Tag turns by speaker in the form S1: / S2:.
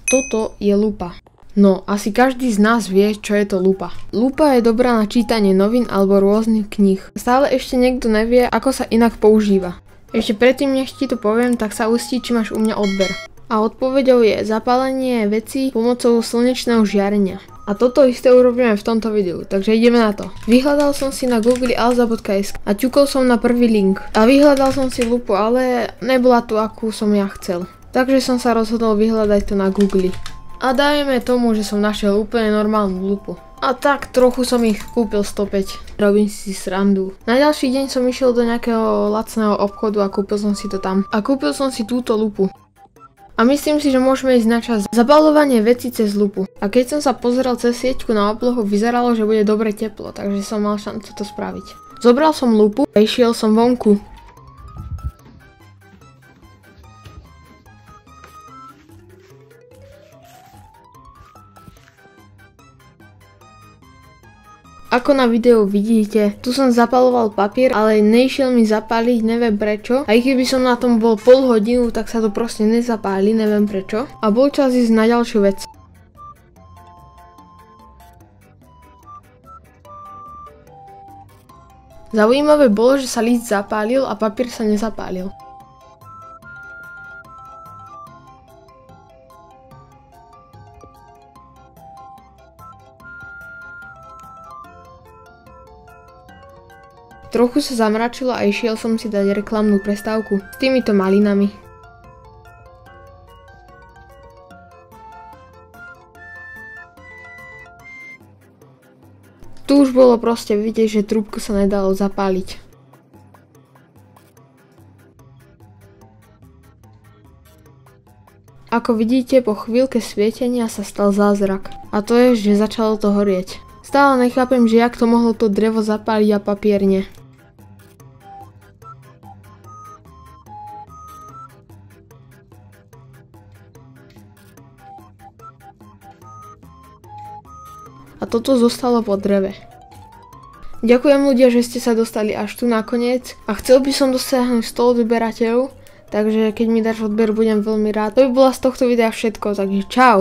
S1: Toto je lupa. No, asi každý z nás vie, čo je to lupa. Lupa je dobrá na čítanie novín alebo rôznych kníh. Stále ešte niekto nevie, ako sa inak používa. Ešte predtým, než ti to poviem, tak sa ustí, či máš u mňa odber. A odpoveďou je zapálenie vecí pomocou slnečného žiarenia. A toto isté urobíme v tomto videu, takže ideme na to. Vyhľadal som si na Google alza.sk a ťukol som na prvý link. A vyhľadal som si lupu, ale nebola tu, akú som ja chcel. Takže som sa rozhodol vyhľadať to na Google. A dajme tomu, že som našiel úplne normálnu lupu. A tak trochu som ich kúpil 105. Robím si srandu. Na ďalší deň som išiel do nejakého lacného obchodu a kúpil som si to tam. A kúpil som si túto lupu. A myslím si, že môžeme ísť na čas. Zabaľovanie vecí cez lupu. A keď som sa pozeral cez sieťku na oblohu, vyzeralo, že bude dobre teplo, takže som mal šancu to spraviť. Zobral som lupu a išiel som vonku. Ako na videu vidíte, tu som zapaloval papier, ale nešiel mi zapáliť, neviem prečo. Aj keby som na tom bol pol hodinu, tak sa to proste nezapáli, neviem prečo. A bol čas ísť na ďalšiu vec. Zaujímavé bolo, že sa list zapálil a papier sa nezapálil. Trochu sa zamračilo a išiel som si dať reklamnú prestávku s týmito malinami. Tu už bolo proste vidieť, že trúbku sa nedalo zapáliť. Ako vidíte, po chvíľke svietenia sa stal zázrak. A to je, že začalo to horieť. Stále nechápem, že jak to mohlo to drevo zapáliť a papier nie. A toto zostalo po dreve. Ďakujem ľudia, že ste sa dostali až tu nakoniec a chcel by som dosiahnuť 100 odberateľov, takže keď mi dáš odber, budem veľmi rád. To by bola z tohto videa všetko, takže čau!